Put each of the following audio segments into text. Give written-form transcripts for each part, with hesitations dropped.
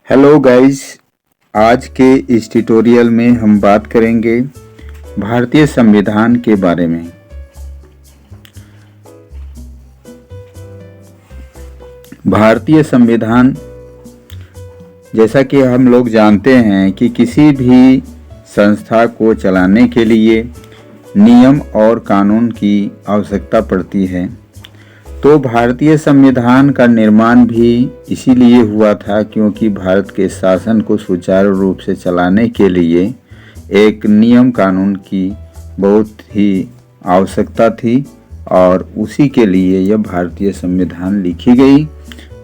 Hello guys. आज के इस ट्यूटोरियल में हम बात करेंगे भारतीय संविधान के बारे में। भारतीय संविधान, जैसा कि हम लोग जानते हैं कि किसी भी संस्था को चलाने के लिए नियम और कानून की आवश्यकता पड़ती है। तो भारतीय संविधान का निर्माण भी इसीलिए हुआ था क्योंकि भारत के शासन को सुचारू रूप से चलाने के लिए एक नियम कानून की बहुत ही आवश्यकता थी और उसी के लिए यह भारतीय संविधान लिखी गई।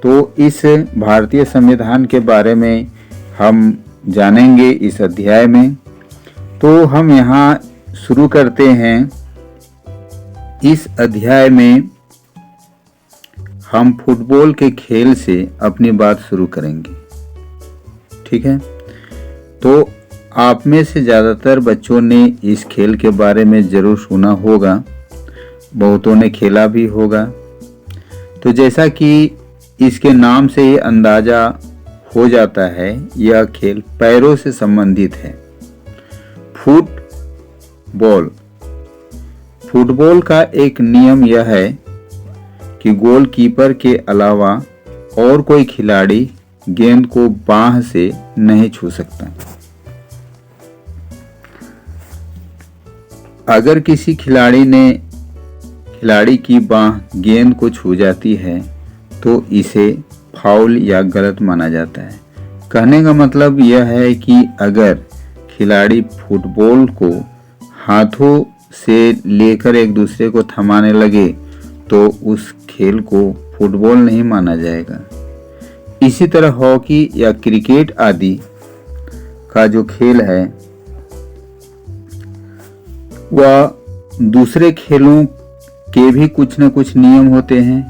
तो इस भारतीय संविधान के बारे में हम जानेंगे इस अध्याय में। तो हम यहाँ शुरू करते हैं। इस अध्याय में हम फुटबॉल के खेल से अपनी बात शुरू करेंगे, ठीक है। तो आप में से ज़्यादातर बच्चों ने इस खेल के बारे में ज़रूर सुना होगा, बहुतों ने खेला भी होगा। तो जैसा कि इसके नाम से ही अंदाज़ा हो जाता है, यह खेल पैरों से संबंधित है। फुटबॉल का एक नियम यह है कि गोलकीपर के अलावा और कोई खिलाड़ी गेंद को बाह से नहीं छू सकता। अगर किसी खिलाड़ी की बाह गेंद को छू जाती है तो इसे फाउल या गलत माना जाता है। कहने का मतलब यह है कि अगर खिलाड़ी फुटबॉल को हाथों से लेकर एक दूसरे को थमाने लगे तो उस खेल को फुटबॉल नहीं माना जाएगा। इसी तरह हॉकी या क्रिकेट आदि का जो खेल है वह दूसरे खेलों के भी कुछ न कुछ नियम होते हैं।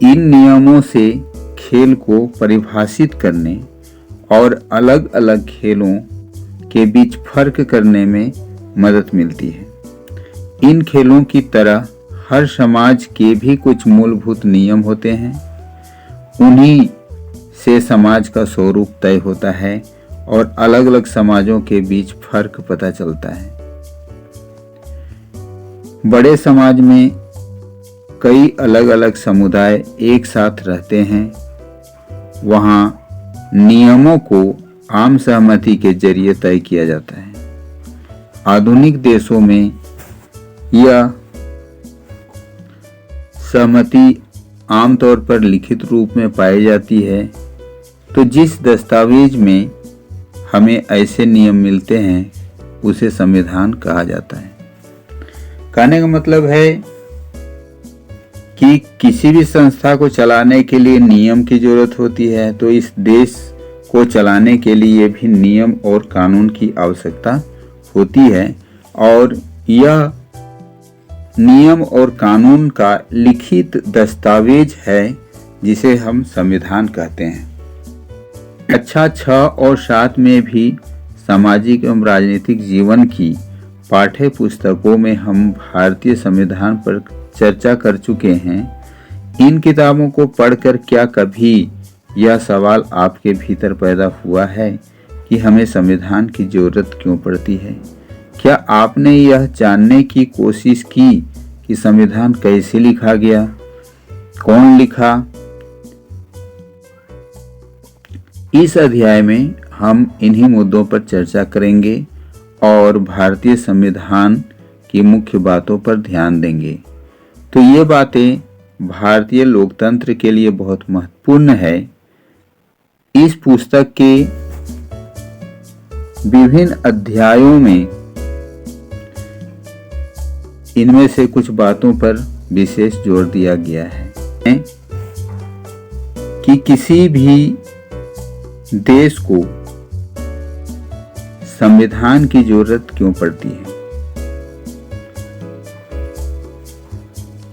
इन नियमों से खेल को परिभाषित करने और अलग अलग खेलों के बीच फर्क करने में मदद मिलती है। इन खेलों की तरह हर समाज के भी कुछ मूलभूत नियम होते हैं। उन्हीं से समाज का स्वरूप तय होता है और अलग अलग समाजों के बीच फर्क पता चलता है। बड़े समाज में कई अलग अलग समुदाय एक साथ रहते हैं। वहाँ नियमों को आम सहमति के जरिए तय किया जाता है। आधुनिक देशों में यह सहमति आमतौर पर लिखित रूप में पाई जाती है। तो जिस दस्तावेज में हमें ऐसे नियम मिलते हैं उसे संविधान कहा जाता है। कहने का मतलब है कि किसी भी संस्था को चलाने के लिए नियम की जरूरत होती है, तो इस देश को चलाने के लिए भी नियम और कानून की आवश्यकता होती है। और यह नियम और कानून का लिखित दस्तावेज है जिसे हम संविधान कहते हैं। कक्षा 6 और 7 में भी सामाजिक एवं राजनीतिक जीवन की पाठ्य पुस्तकों में हम भारतीय संविधान पर चर्चा कर चुके हैं। इन किताबों को पढ़कर क्या कभी यह सवाल आपके भीतर पैदा हुआ है कि हमें संविधान की जरूरत क्यों पड़ती है? क्या आपने यह जानने की कोशिश की कि संविधान कैसे लिखा गया, कौन लिखा? इस अध्याय में हम इन्हीं मुद्दों पर चर्चा करेंगे और भारतीय संविधान की मुख्य बातों पर ध्यान देंगे। तो ये बातें भारतीय लोकतंत्र के लिए बहुत महत्वपूर्ण है। इस पुस्तक के विभिन्न अध्यायों में इनमें से कुछ बातों पर विशेष जोर दिया गया है कि किसी भी देश को संविधान की जरूरत क्यों पड़ती है।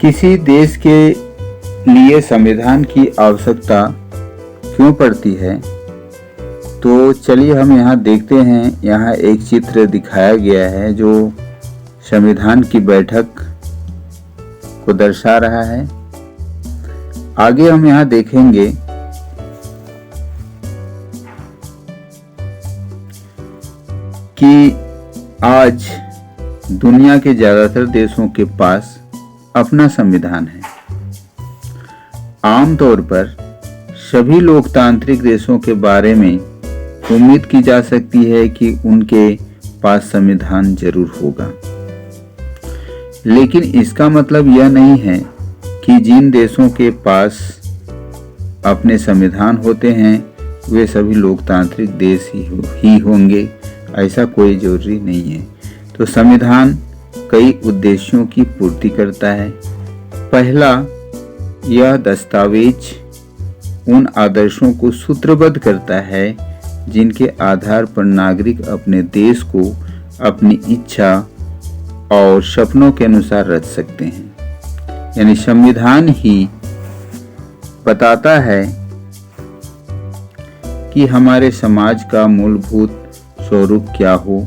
किसी देश के लिए संविधान की आवश्यकता क्यों पड़ती है? तो चलिए हम यहाँ देखते हैं। यहाँ एक चित्र दिखाया गया है जो संविधान की बैठक को दर्शा रहा है। आगे हम यहाँ देखेंगे कि आज दुनिया के ज़्यादातर देशों के पास अपना संविधान है। आमतौर पर सभी लोकतांत्रिक देशों के बारे में उम्मीद की जा सकती है कि उनके पास संविधान जरूर होगा, लेकिन इसका मतलब यह नहीं है कि जिन देशों के पास अपने संविधान होते हैं वे सभी लोकतांत्रिक देश ही होंगे, ऐसा कोई जरूरी नहीं है। तो संविधान कई उद्देश्यों की पूर्ति करता है। पहला, यह दस्तावेज उन आदर्शों को सूत्रबद्ध करता है जिनके आधार पर नागरिक अपने देश को अपनी इच्छा और सपनों के अनुसार रच सकते हैं। यानी संविधान ही बताता है कि हमारे समाज का मूलभूत स्वरूप क्या हो।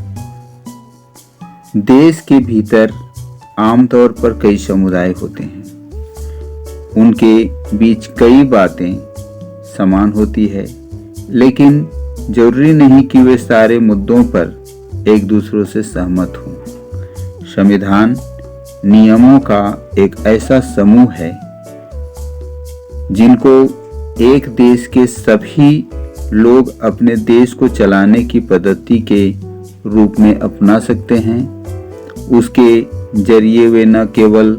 देश के भीतर आमतौर पर कई समुदाय होते हैं, उनके बीच कई बातें समान होती है, लेकिन जरूरी नहीं कि वे सारे मुद्दों पर एक दूसरों से सहमत हों। संविधान नियमों का एक ऐसा समूह है जिनको एक देश के सभी लोग अपने देश को चलाने की पद्धति के रूप में अपना सकते हैं। उसके जरिए वे न केवल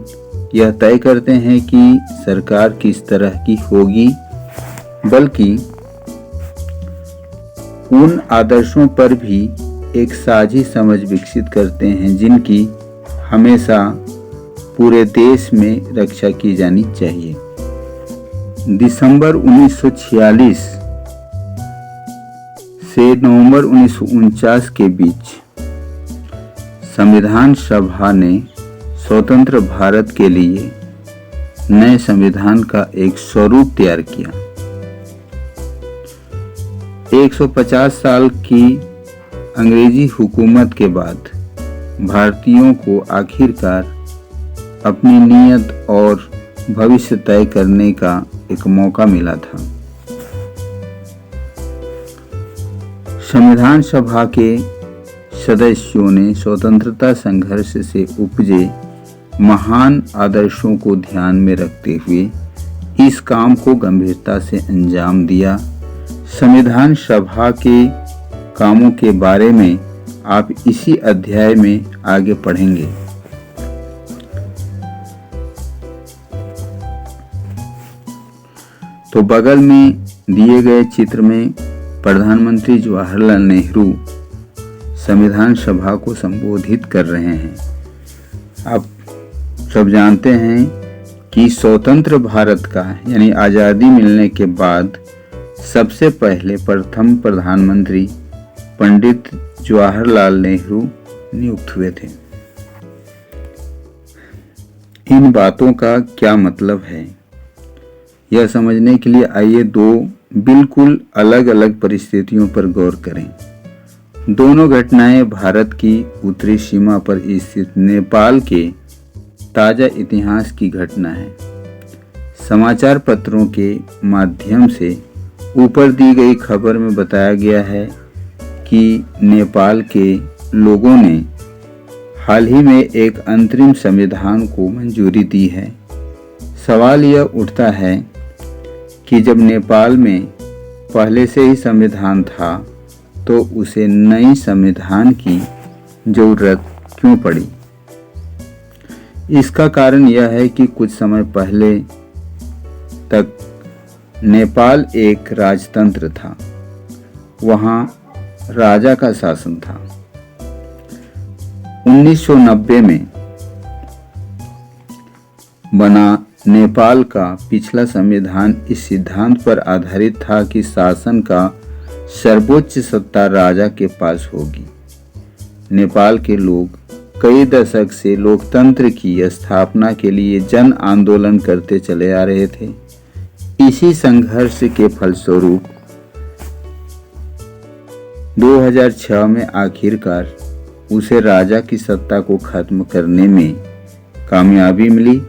यह तय करते हैं कि सरकार किस तरह की होगी, बल्कि उन आदर्शों पर भी एक साझी समझ विकसित करते हैं जिनकी हमेशा पूरे देश में रक्षा की जानी चाहिए। दिसंबर 1946 से नवंबर 1949 के बीच संविधान सभा ने स्वतंत्र भारत के लिए नए संविधान का एक स्वरूप तैयार किया। 150 साल की अंग्रेजी हुकूमत के बाद भारतीयों को आखिरकार अपनी नीयत और भविष्य तय करने का एक मौका मिला था। संविधान सभा के सदस्यों ने स्वतंत्रता संघर्ष से उपजे महान आदर्शों को ध्यान में रखते हुए इस काम को गंभीरता से अंजाम दिया। संविधान सभा के कामों के बारे में आप इसी अध्याय में आगे पढ़ेंगे। तो बगल में दिए गए चित्र में प्रधानमंत्री जवाहरलाल नेहरू संविधान सभा को संबोधित कर रहे हैं। आप सब जानते हैं कि स्वतंत्र भारत का यानी आज़ादी मिलने के बाद सबसे पहले प्रथम प्रधानमंत्री पंडित जवाहरलाल नेहरू नियुक्त हुए थे। इन बातों का क्या मतलब है, यह समझने के लिए आइए दो बिल्कुल अलग अलग परिस्थितियों पर गौर करें। दोनों घटनाएं भारत की उत्तरी सीमा पर स्थित नेपाल के ताजा इतिहास की घटना है। समाचार पत्रों के माध्यम से ऊपर दी गई खबर में बताया गया है कि नेपाल के लोगों ने हाल ही में एक अंतरिम संविधान को मंजूरी दी है। सवाल यह उठता है कि जब नेपाल में पहले से ही संविधान था तो उसे नई संविधान की जरूरत क्यों पड़ी। इसका कारण यह है कि कुछ समय पहले तक नेपाल एक राजतंत्र था, वहाँ राजा का शासन था। 1990 में बना नेपाल का पिछला संविधान इस सिद्धांत पर आधारित था कि शासन का सर्वोच्च सत्ता राजा के पास होगी। नेपाल के लोग कई दशक से लोकतंत्र की स्थापना के लिए जन आंदोलन करते चले आ रहे थे। इसी संघर्ष के फलस्वरूप 2006 में आखिरकार उसे राजा की सत्ता को खत्म करने में कामयाबी मिली।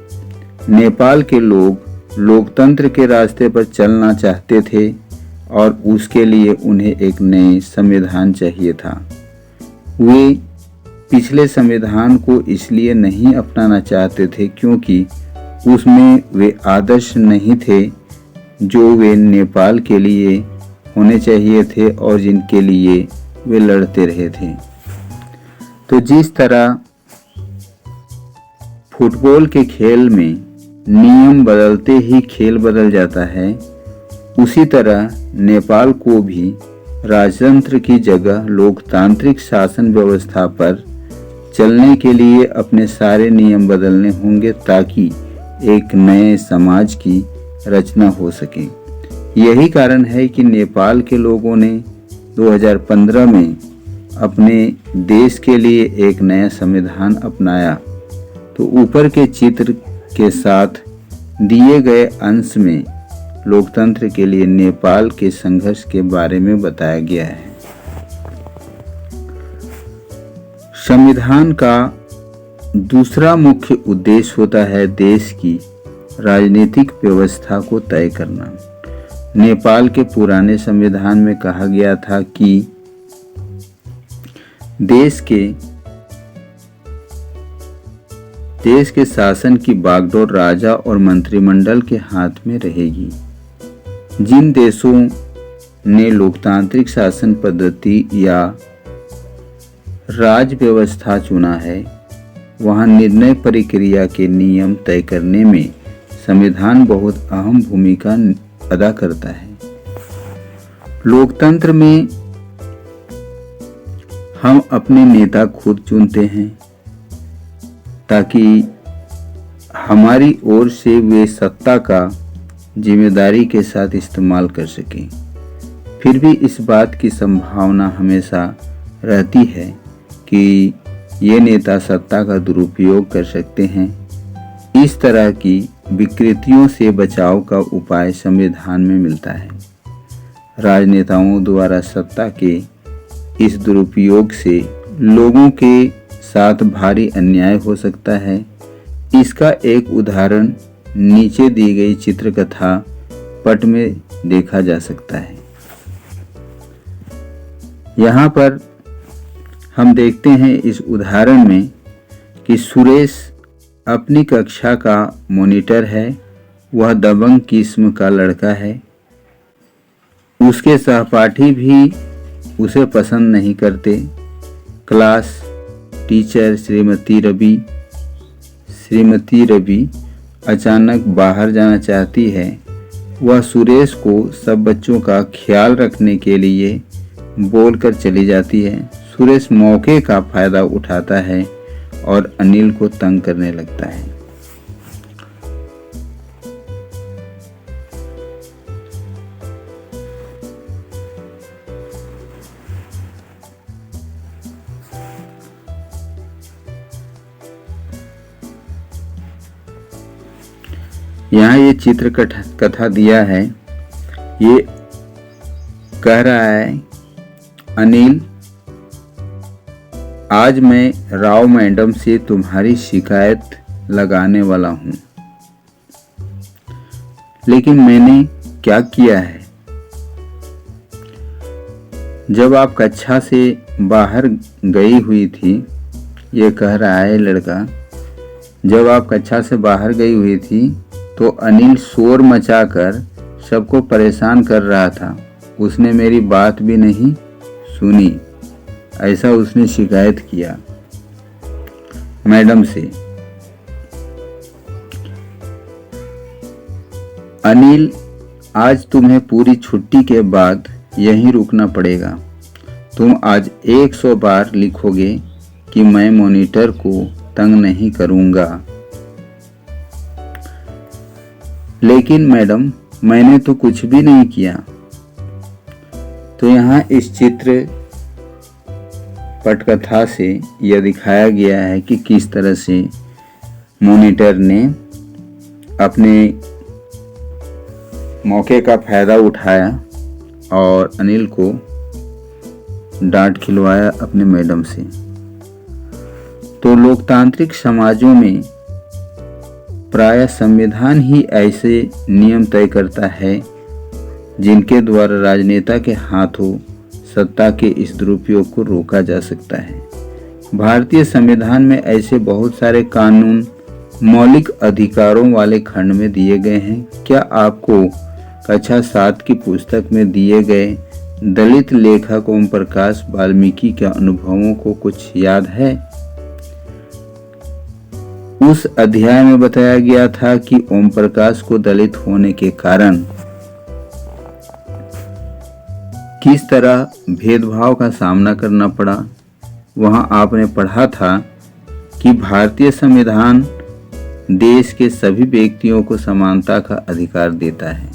नेपाल के लोग लोकतंत्र के रास्ते पर चलना चाहते थे और उसके लिए उन्हें एक नए संविधान चाहिए था। वे पिछले संविधान को इसलिए नहीं अपनाना चाहते थे क्योंकि उसमें वे आदर्श नहीं थे जो वे नेपाल के लिए होने चाहिए थे और जिनके लिए वे लड़ते रहे थे। तो जिस तरह फुटबॉल के खेल में नियम बदलते ही खेल बदल जाता है, उसी तरह नेपाल को भी राजतंत्र की जगह लोकतांत्रिक शासन व्यवस्था पर चलने के लिए अपने सारे नियम बदलने होंगे ताकि एक नए समाज की रचना हो सके। यही कारण है कि नेपाल के लोगों ने 2015 में अपने देश के लिए एक नया संविधान अपनाया। तो ऊपर के चित्र के साथ दिए गए अंश में लोकतंत्र के लिए नेपाल के संघर्ष के बारे में बताया गया है। संविधान का दूसरा मुख्य उद्देश्य होता है देश की राजनीतिक व्यवस्था को तय करना। नेपाल के पुराने संविधान में कहा गया था कि देश के शासन की बागडोर राजा और मंत्रिमंडल के हाथ में रहेगी। जिन देशों ने लोकतांत्रिक शासन पद्धति या राज व्यवस्था चुना है, वहां निर्णय प्रक्रिया के नियम तय करने में संविधान बहुत अहम भूमिका अदा करता है। लोकतंत्र में हम अपने नेता खुद चुनते हैं ताकि हमारी ओर से वे सत्ता का जिम्मेदारी के साथ इस्तेमाल कर सकें। फिर भी इस बात की संभावना हमेशा रहती है कि ये नेता सत्ता का दुरुपयोग कर सकते हैं। इस तरह की विकृतियों से बचाव का उपाय संविधान में मिलता है। राजनेताओं द्वारा सत्ता के इस दुरुपयोग से लोगों के साथ भारी अन्याय हो सकता है। इसका एक उदाहरण नीचे दी गई चित्रकथा पट में देखा जा सकता है। यहाँ पर हम देखते हैं इस उदाहरण में कि सुरेश अपनी कक्षा का मॉनिटर है। वह दबंग किस्म का लड़का है। उसके सहपाठी भी उसे पसंद नहीं करते। क्लास टीचर श्रीमती रवि अचानक बाहर जाना चाहती है। वह सुरेश को सब बच्चों का ख्याल रखने के लिए बोलकर चली जाती है। सुरेश मौके का फायदा उठाता है और अनिल को तंग करने लगता है। यहाँ ये चित्र कथा दिया है। ये कह रहा है, अनिल, आज मैं राव मैडम से तुम्हारी शिकायत लगाने वाला हूँ। लेकिन मैंने क्या किया है? जब आप कक्षा से बाहर गई हुई थी, ये कह रहा है लड़का, जब आप कक्षा से बाहर गई हुई थी तो अनिल शोर मचाकर सबको परेशान कर रहा था। उसने मेरी बात भी नहीं सुनी। ऐसा उसने शिकायत किया मैडम से। अनिल, आज तुम्हें पूरी छुट्टी के बाद यहीं रुकना पड़ेगा। तुम आज 100 बार लिखोगे कि मैं मॉनिटर को तंग नहीं करूंगा। लेकिन मैडम, मैंने तो कुछ भी नहीं किया। तो यहाँ इस चित्र पटकथा से यह दिखाया गया है कि किस तरह से मॉनिटर ने अपने मौके का फायदा उठाया और अनिल को डांट खिलवाया अपने मैडम से। तो लोकतांत्रिक समाजों में प्रायः संविधान ही ऐसे नियम तय करता है जिनके द्वारा राजनेता के हाथों सत्ता के इस दुरुपयोग को रोका जा सकता है। भारतीय संविधान में ऐसे बहुत सारे कानून मौलिक अधिकारों वाले खंड में दिए गए हैं। क्या आपको कक्षा 7 की पुस्तक में दिए गए दलित लेखक ओम प्रकाश वाल्मीकि के अनुभवों को कुछ याद है? उस अध्याय में बताया गया था कि ओम प्रकाश को दलित होने के कारण किस तरह भेदभाव का सामना करना पड़ा। वहां आपने पढ़ा था कि भारतीय संविधान देश के सभी व्यक्तियों को समानता का अधिकार देता है।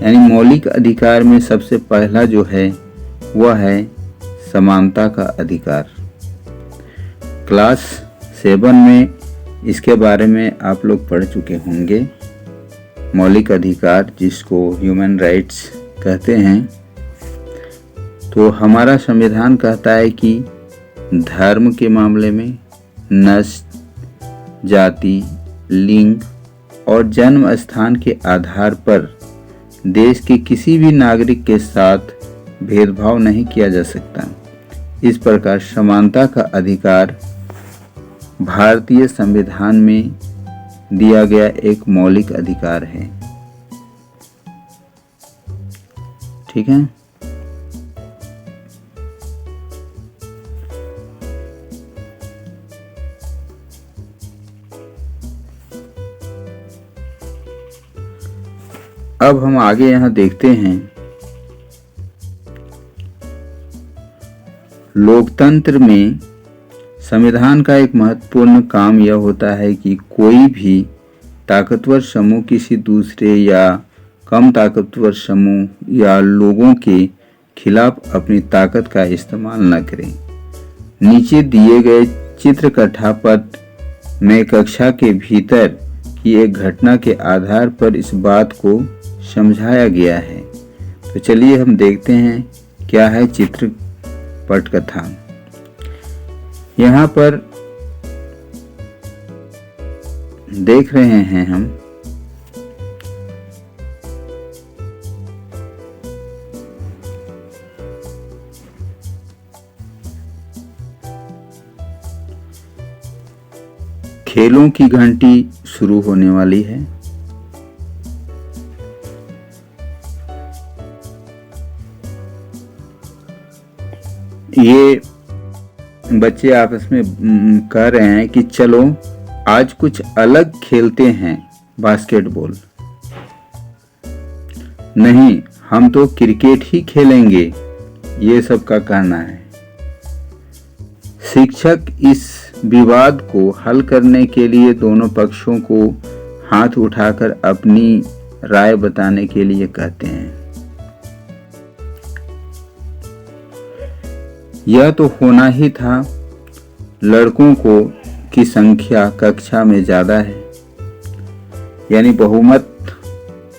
यानी मौलिक अधिकार में सबसे पहला जो है वह है समानता का अधिकार। क्लास 7 में इसके बारे में आप लोग पढ़ चुके होंगे। मौलिक अधिकार जिसको ह्यूमन राइट्स कहते हैं। तो हमारा संविधान कहता है कि धर्म के मामले में नस्ल, जाति, लिंग और जन्म स्थान के आधार पर देश के किसी भी नागरिक के साथ भेदभाव नहीं किया जा सकता। इस प्रकार समानता का अधिकार भारतीय संविधान में दिया गया एक मौलिक अधिकार है। ठीक है। अब हम आगे यहाँ देखते हैं, लोकतंत्र में संविधान का एक महत्वपूर्ण काम यह होता है कि कोई भी ताकतवर समूह किसी दूसरे या कम ताकतवर समूह या लोगों के खिलाफ अपनी ताकत का इस्तेमाल न करे। नीचे दिए गए चित्र कथापत्र में कक्षा के भीतर की एक घटना के आधार पर इस बात को समझाया गया है। तो चलिए हम देखते हैं क्या है चित्र पटकथा। यहाँ पर देख रहे हैं हम खेलों की घंटी शुरू होने वाली है। ये बच्चे आपस में कह रहे हैं कि चलो आज कुछ अलग खेलते हैं, बास्केटबॉल नहीं, हम तो क्रिकेट ही खेलेंगे, ये सब का कहना है। शिक्षक इस विवाद को हल करने के लिए दोनों पक्षों को हाथ उठाकर अपनी राय बताने के लिए कहते हैं। यह तो होना ही था, लड़कों को की संख्या कक्षा में ज़्यादा है। यानी बहुमत,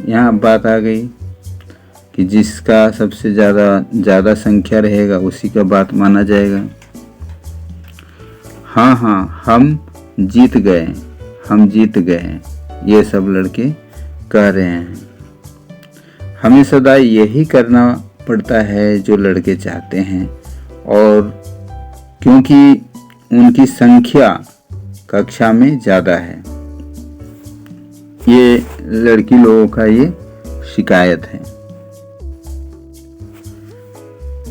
यहाँ बात आ गई कि जिसका सबसे ज़्यादा संख्या रहेगा उसी का बात माना जाएगा। हाँ, हम जीत गए, ये सब लड़के कह रहे हैं। हमें सदा यही करना पड़ता है जो लड़के चाहते हैं, और क्योंकि उनकी संख्या कक्षा में ज़्यादा है। ये लड़की लोगों का ये शिकायत है।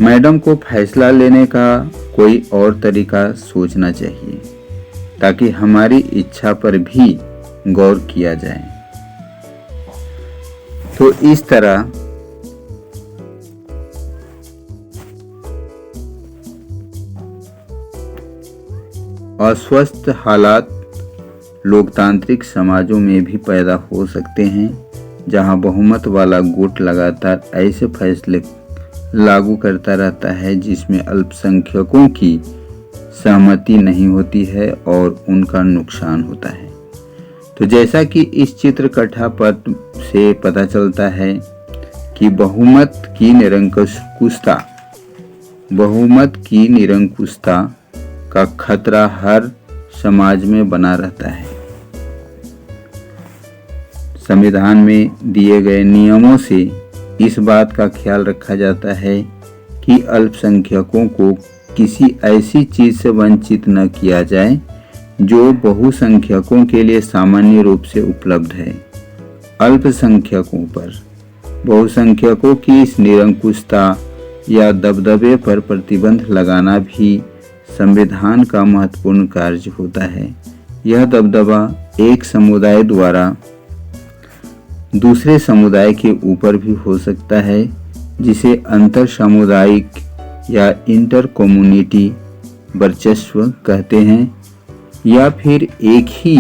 मैडम को फैसला लेने का कोई और तरीका सोचना चाहिए ताकि हमारी इच्छा पर भी गौर किया जाए। तो इस तरह अस्वस्थ हालात लोकतांत्रिक समाजों में भी पैदा हो सकते हैं, जहां बहुमत वाला गुट लगातार ऐसे फैसले लागू करता रहता है जिसमें अल्पसंख्यकों की सहमति नहीं होती है और उनका नुकसान होता है। तो जैसा कि इस चित्र कथापत्र से पता चलता है कि बहुमत की निरंकुशता का खतरा हर समाज में बना रहता है। संविधान में दिए गए नियमों से इस बात का ख्याल रखा जाता है कि अल्पसंख्यकों को किसी ऐसी चीज से वंचित न किया जाए जो बहुसंख्यकों के लिए सामान्य रूप से उपलब्ध है। अल्पसंख्यकों पर बहुसंख्यकों की इस निरंकुशता या दबदबे पर प्रतिबंध लगाना भी संविधान का महत्वपूर्ण कार्य होता है। यह दबदबा एक समुदाय द्वारा दूसरे समुदाय के ऊपर भी हो सकता है, जिसे अंतर सामुदायिक या इंटर कम्युनिटी वर्चस्व कहते हैं, या फिर एक ही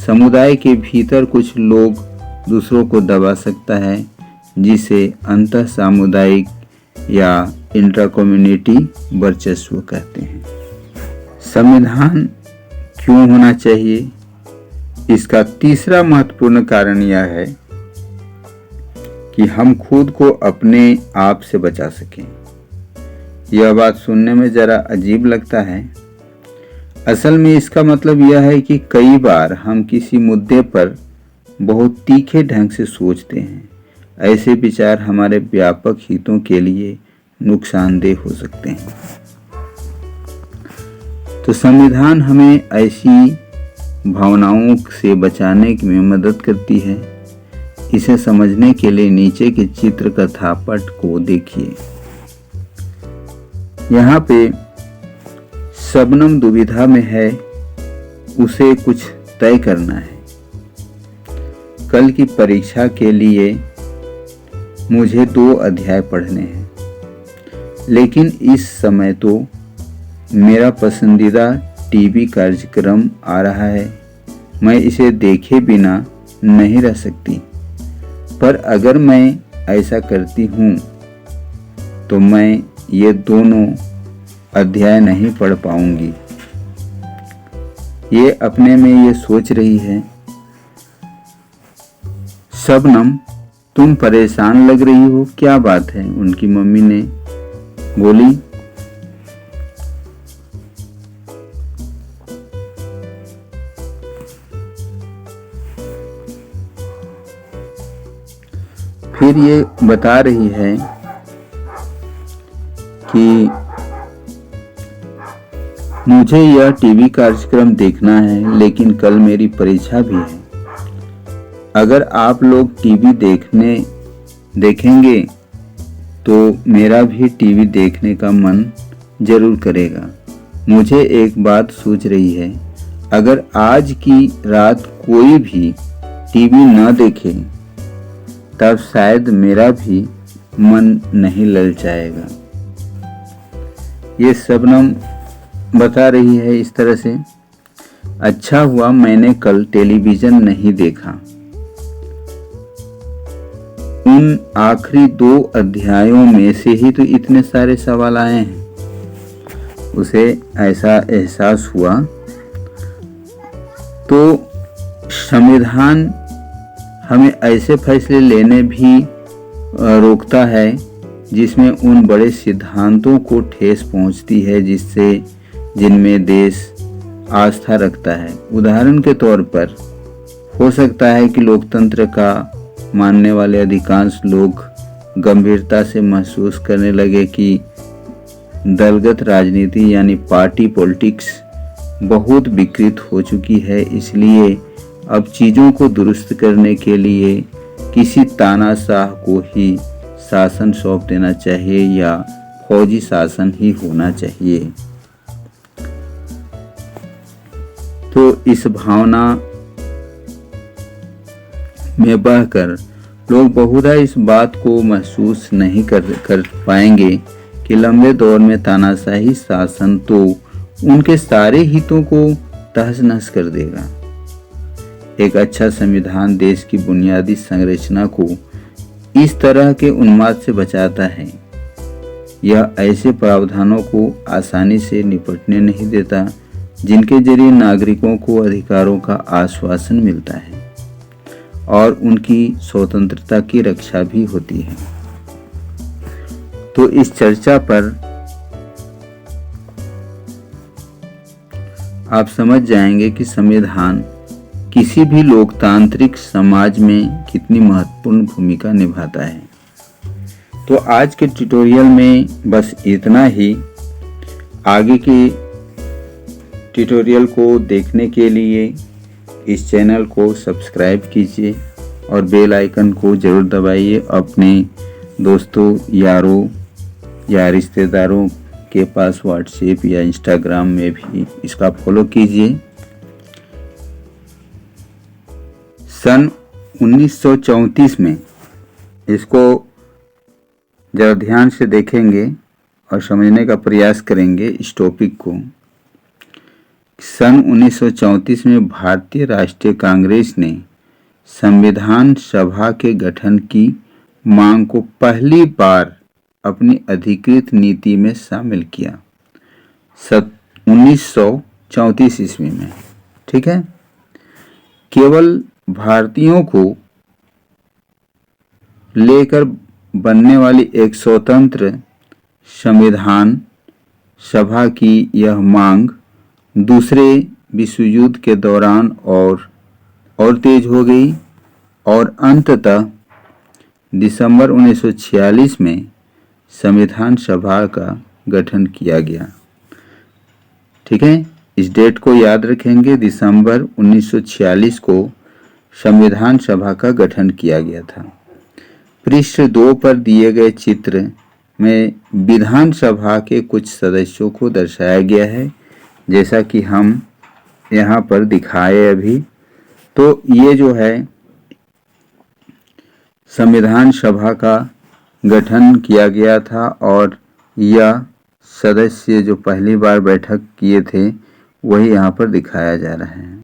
समुदाय के भीतर कुछ लोग दूसरों को दबा सकता है, जिसे अंतर सामुदायिक या इंटर कम्युनिटी वर्चस्व कहते हैं। संविधान क्यों होना चाहिए? इसका तीसरा महत्वपूर्ण कारण यह है कि हम खुद को अपने आप से बचा सकें। यह बात सुनने में जरा अजीब लगता है। असल में इसका मतलब यह है कि कई बार हम किसी मुद्दे पर बहुत तीखे ढंग से सोचते हैं। ऐसे विचार हमारे व्यापक हितों के लिए नुकसानदेह हो सकते हैं। तो संविधान हमें ऐसी भावनाओं से बचाने में मदद करती है। इसे समझने के लिए नीचे के चित्र कथापट को देखिए। यहाँ पे शबनम दुविधा में है, उसे कुछ तय करना है। कल की परीक्षा के लिए मुझे 2 अध्याय पढ़ने हैं, लेकिन इस समय तो मेरा पसंदीदा टीवी कार्यक्रम आ रहा है। मैं इसे देखे बिना नहीं रह सकती। पर अगर मैं ऐसा करती हूँ तो मैं ये दोनों अध्याय नहीं पढ़ पाऊंगी। ये अपने में ये सोच रही है। शबनम, तुम परेशान लग रही हो, क्या बात है? उनकी मम्मी ने बोली। फिर ये बता रही है कि मुझे यह टीवी कार्यक्रम देखना है, लेकिन कल मेरी परीक्षा भी है। अगर आप लोग टीवी देखेंगे तो मेरा भी टीवी देखने का मन जरूर करेगा। मुझे एक बात सूझ रही है, अगर आज की रात कोई भी टीवी न देखे तब शायद मेरा भी मन नहीं ललचाएगा। ये शबनम बता रही है इस तरह से। अच्छा हुआ मैंने कल टेलीविजन नहीं देखा। उन आखिरी 2 अध्यायों में से ही तो इतने सारे सवाल आए हैं। उसे ऐसा एहसास हुआ। तो संविधान हमें ऐसे फैसले लेने भी रोकता है जिसमें उन बड़े सिद्धांतों को ठेस पहुंचती है जिनमें देश आस्था रखता है। उदाहरण के तौर पर हो सकता है कि लोकतंत्र का मानने वाले अधिकांश लोग गंभीरता से महसूस करने लगे कि दलगत राजनीति यानी पार्टी पॉलिटिक्स बहुत विकृत हो चुकी है, इसलिए अब चीज़ों को दुरुस्त करने के लिए किसी तानाशाह को ही शासन सौंप देना चाहिए या फौजी शासन ही होना चाहिए। तो इस भावना में बहकर लोग बहुधा इस बात को महसूस नहीं कर पाएंगे कि लंबे दौर में तानाशाही शासन तो उनके सारे हितों को तहस नहस कर देगा। एक अच्छा संविधान देश की बुनियादी संरचना को इस तरह के उन्माद से बचाता है। यह ऐसे प्रावधानों को आसानी से निपटने नहीं देता जिनके जरिए नागरिकों को अधिकारों का आश्वासन मिलता है और उनकी स्वतंत्रता की रक्षा भी होती है। तो इस चर्चा पर आप समझ जाएंगे कि संविधान किसी भी लोकतांत्रिक समाज में कितनी महत्वपूर्ण भूमिका निभाता है। तो आज के ट्यूटोरियल में बस इतना ही। आगे के ट्यूटोरियल को देखने के लिए इस चैनल को सब्सक्राइब कीजिए और बेल आइकन को ज़रूर दबाइए। अपने दोस्तों, यारों या रिश्तेदारों के पास व्हाट्सएप या इंस्टाग्राम में भी इसका फॉलो कीजिए। सन 1934 में, इसको जरा ध्यान से देखेंगे और समझने का प्रयास करेंगे इस टॉपिक को। सन 1934 में भारतीय राष्ट्रीय कांग्रेस ने संविधान सभा के गठन की मांग को पहली बार अपनी अधिकृत नीति में शामिल किया 1934 ईस्वी में। ठीक है, केवल भारतीयों को लेकर बनने वाली एक स्वतंत्र संविधान सभा की यह मांग दूसरे विश्व युद्ध के दौरान और तेज हो गई और अंततः दिसंबर 1946 में संविधान सभा का गठन किया गया। ठीक है, इस डेट को याद रखेंगे। दिसंबर 1946 को संविधान सभा का गठन किया गया था। पृष्ठ 2 पर दिए गए चित्र में विधानसभा के कुछ सदस्यों को दर्शाया गया है, जैसा कि हम यहाँ पर दिखाए अभी। तो ये जो है संविधान सभा का गठन किया गया था और यह सदस्य जो पहली बार बैठक किए थे वही यहाँ पर दिखाया जा रहा है।